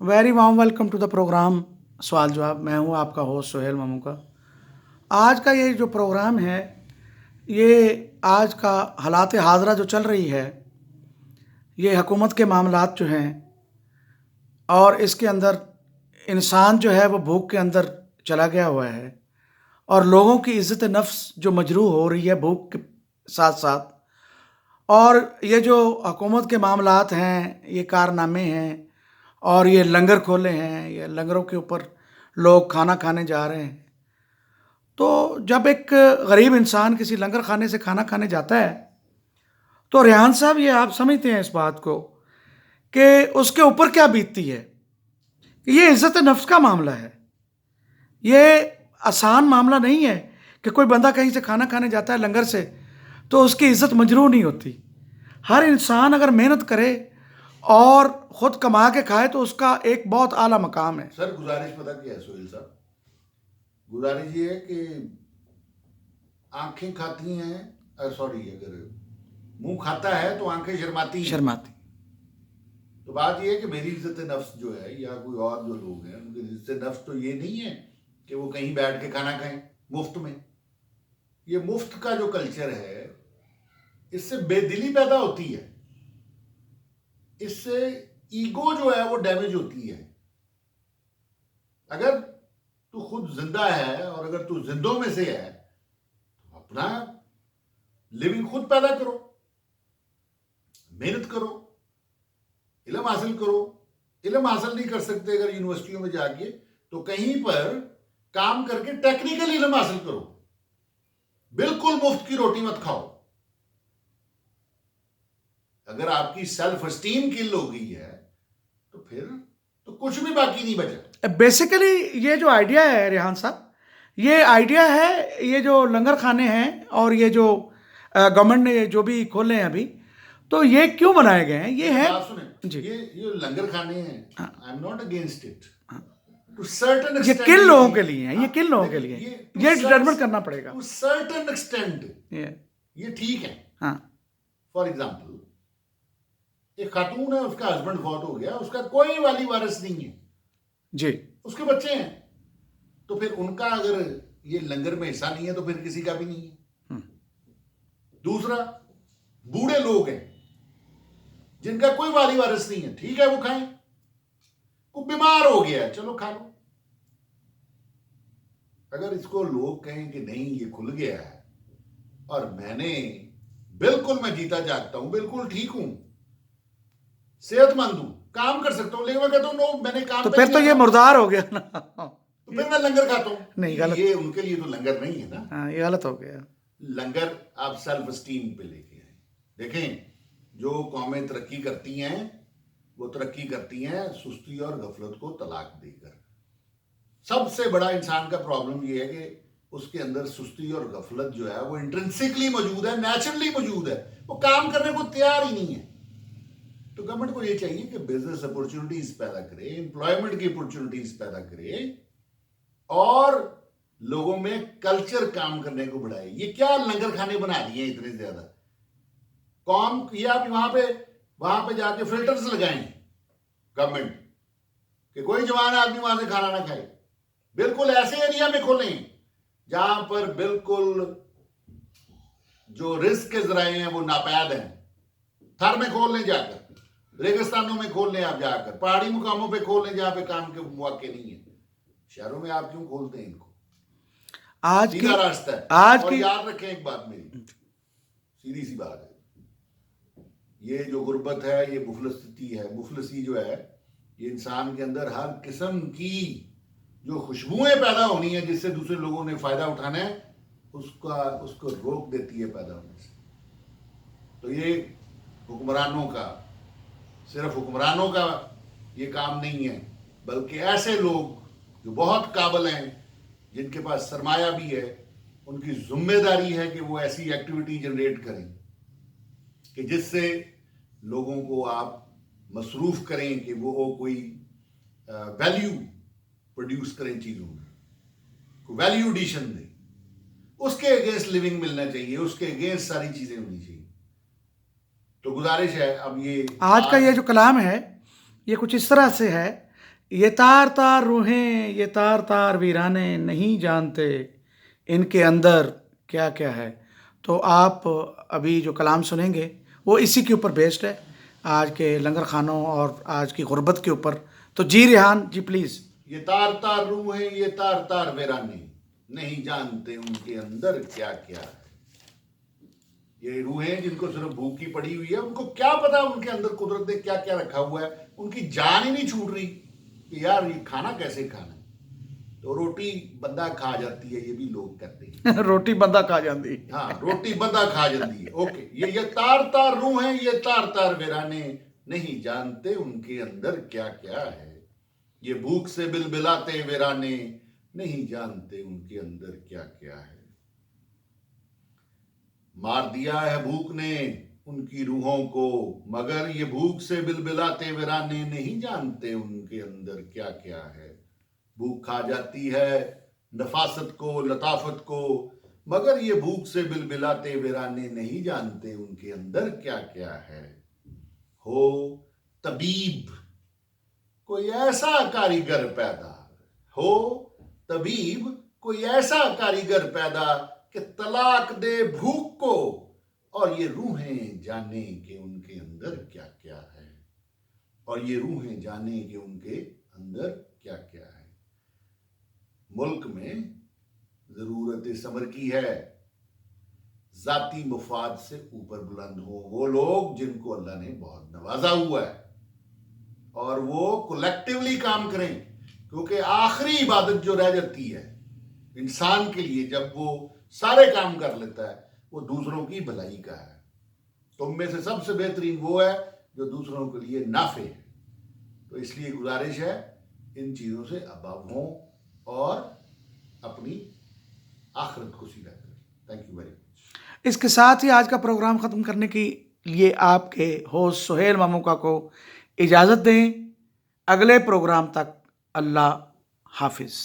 Very warm welcome to the programme सवाल जवाब। मैं हूं आपका होस्ट सोहेल मामू का। आज का ये जो प्रोग्राम है, ये आज का हालात हाज़रा जो चल रही है, ये हुकूमत के मामलात जो हैं, और इसके अंदर इंसान जो है वो भूख के अंदर चला गया हुआ है, और लोगों की इज़्ज़त नफ्स जो मजरूह हो रही है भूख के साथ साथ। और ये जो हुकूमत के मामलात हैं, ये कारनामे हैं, और ये लंगर खोले हैं, ये लंगरों के ऊपर लोग खाना खाने जा रहे हैं। तो जब एक गरीब इंसान किसी लंगर खाने से खाना खाने जाता है, तो रेहान साहब, ये आप समझते हैं इस बात को कि उसके ऊपर क्या बीतती है। ये इज़्ज़त नफ्स का मामला है, ये आसान मामला नहीं है कि कोई बंदा कहीं से खाना खाने जाता है लंगर से तो उसकी इज़्ज़त मजरूह नहीं होती। हर इंसान अगर मेहनत करे और ख़ुद कमा के खाए तो उसका एक बहुत आला मकाम है। सर गुजारिश पता क्या है सोहेल साहब, गुजारिश ये है कि आंखें खाती हैं, सॉरी, अगर मुंह खाता है तो आंखें शर्माती शर्माती। तो बात ये है कि मेरी इज्जत नफ्स जो है या कोई और जो लोग हैं उनकी इज्जत नफ्स तो ये नहीं है कि वो कहीं बैठ के खाना खाएं मुफ्त में। ये मुफ्त का जो कल्चर है, इससे बेदिली पैदा होती है, इससे ईगो जो है वो डैमेज होती है। अगर तू खुद जिंदा है और अगर तू जिंदों में से है तो अपना लिविंग खुद पैदा करो, मेहनत करो, इल्म हासिल करो। इल्म हासिल नहीं कर सकते अगर यूनिवर्सिटियों में जाके, तो कहीं पर काम करके टेक्निकल इल्म हासिल करो। बिल्कुल मुफ्त की रोटी मत खाओ। अगर आपकी सेल्फ एस्टीम किल हो गई है तो फिर तो कुछ भी बाकी नहीं बचा। बेसिकली ये जो आइडिया है रेहान साहब, ये आइडिया है, ये जो लंगर खाने हैं और ये जो गवर्नमेंट ने जो भी खोले हैं अभी, तो ये क्यों बनाए गए हैं? ये है आप सुने जी, ये लंगर खाने हैं, I am not against it हाँ, टू सर्टेन ये एक्सटेंट। किन लोगों के लिए है, ये किन लोगों के लिए ये ये डिटरमिन करना पड़ेगा। टू सर्टेन एक्सटेंट ये ठीक है। हाँ फॉर एग्जाम्पल, एक खातून है, उसका हस्बैंड फौत हो गया, उसका कोई वाली वारिस नहीं है जी, उसके बच्चे हैं, तो फिर उनका अगर ये लंगर में हिस्सा नहीं है तो फिर किसी का भी नहीं है। दूसरा, बूढ़े लोग हैं जिनका कोई वाली वारिस नहीं है, ठीक है वो खाएं। कोई बीमार हो गया है, चलो खा लो। अगर इसको लोग कहें कि नहीं ये खुल गया है और मैं जीता जागता हूं, बिल्कुल ठीक हूं, सेहतमंद हूं, काम कर सकता हूं, लेकिन मैं कहता हूं नो, मैंने काम तो पे फिर नहीं तो ये आना, मुर्दार हो गया ना। तो फिर मैं लंगर खाता हूं। नहीं, गलत। ये उनके लिए तो लंगर नहीं है ना। हाँ, ये गलत हो गया। लंगर आप सेल्फ स्टीम पे लेके आए। देखें, जो कौमें तरक्की करती हैं वो तरक्की करती हैं सुस्ती और गफलत को तलाक देकर। सबसे बड़ा इंसान का प्रॉब्लम ये है कि उसके अंदर सुस्ती और गफलत जो है वो इंट्रिंसिकली मौजूद है, नेचुरली मौजूद है, वो काम करने को तैयार ही नहीं है। तो गवर्नमेंट को ये चाहिए कि बिजनेस अपॉर्चुनिटीज पैदा करे, एम्प्लॉयमेंट की अपॉर्चुनिटीज पैदा करे और लोगों में कल्चर काम करने को बढ़ाए। ये क्या लंगर खाने बना दिए इतने ज्यादा? कौन ये आप वहां पे जाके फिल्टर्स लगाएं गवर्नमेंट कि कोई जवान आदमी वहां से खाना ना खाए। बिल्कुल ऐसे एरिया में खोलें जहां पर बिल्कुल जो रिस्क के जराए हैं वो नापैद हैं। थर में खोल लें जाकर, रेगिस्तानों में खोल लें, आप जाकर पहाड़ी मुकामों पे खोल लें जहां पे काम के मौके नहीं है। शहरों में आप क्यों खोलते हैं इनको? आज सीधा की रास्ता है। आज और की याद रखें एक बात, मेरी सीधी सी बात है, ये जो गुर्बत है, ये मुफलसी है। मुफलसी जो है, ये इंसान के अंदर हर किस्म की जो खुशबुएं पैदा होनी है जिससे दूसरे लोगों ने फायदा उठाना है, उसको रोक देती है पैदा होने से। तो ये हुक्मरानों का, सिर्फ हुक्मरानों का ये काम नहीं है, बल्कि ऐसे लोग जो बहुत काबिल हैं, जिनके पास सरमाया भी है, उनकी जिम्मेदारी है कि वो ऐसी एक्टिविटी जनरेट करें कि जिससे लोगों को आप मसरूफ करें कि वो कोई वैल्यू प्रोड्यूस करें, चीजों में कोई वैल्यू एडिशन दें। उसके अगेंस्ट लिविंग मिलना चाहिए, उसके अगेंस्ट सारी चीजें होनी चाहिए। तो गुजारिश है, अब ये आज का ये जो कलाम है, ये कुछ इस तरह से है ये तार तार रूहें, ये तार तार वीराने, नहीं जानते इनके अंदर क्या क्या है। तो आप अभी जो कलाम सुनेंगे वो इसी के ऊपर बेस्ड है, आज के लंगर खानों और आज की गुर्बत के ऊपर। तो जी रेहान जी प्लीज़। ये तार तार रूह है, ये तार तार वीराने, नहीं जानते उनके अंदर क्या क्या है। ये रूहें जिनको सिर्फ भूखी पड़ी हुई है, उनको क्या पता उनके अंदर कुदरत ने क्या क्या रखा हुआ है। उनकी जान ही नहीं छूट रही कि यार ये खाना कैसे खाना है। तो रोटी बंदा खा जाती है, ये भी लोग कहते हैं। रोटी बंदा खा जाती। हाँ, रोटी बंदा खा जाती है। ओके, ये तार तार रूह है, ये तार तार वीराने, नहीं जानते उनके अंदर क्या क्या है। ये भूख से बिलबिलाते वीराने, नहीं जानते उनके अंदर क्या क्या है। मार दिया है भूख ने उनकी रूहों को, मगर ये भूख से बिलबिलाते वीराने, नहीं जानते उनके अंदर क्या क्या है। भूख खा जाती है नफासत को, लताफत को, मगर ये भूख से बिलबिलाते वीराने, नहीं जानते उनके अंदर क्या क्या है। हो तबीब कोई ऐसा कारीगर पैदा, हो तबीब कोई ऐसा कारीगर पैदा, कि तलाक दे भूख को और ये रूहें जाने कि उनके अंदर क्या क्या है। और ये रूहें जाने कि उनके अंदर क्या क्या है। मुल्क में जरूरत समर की है, जाती मुफाद से ऊपर बुलंद हो वो लोग जिनको अल्लाह ने बहुत नवाजा हुआ है, और वो कलेक्टिवली काम करें। क्योंकि आखिरी इबादत जो रह जाती है इंसान के लिए, जब वो सारे काम कर लेता है, वो दूसरों की भलाई का है। तुम में से सबसे बेहतरीन वो है जो दूसरों के लिए नाफे है। तो इसलिए गुजारिश है, इन चीज़ों से अबाव हों और अपनी आखिरत को सीधा करें। Thank you very much. इसके साथ ही आज का प्रोग्राम ख़त्म करने के लिए आपके होस्ट सुहेल मामूका को इजाज़त दें। अगले प्रोग्राम तक अल्लाह हाफिज़।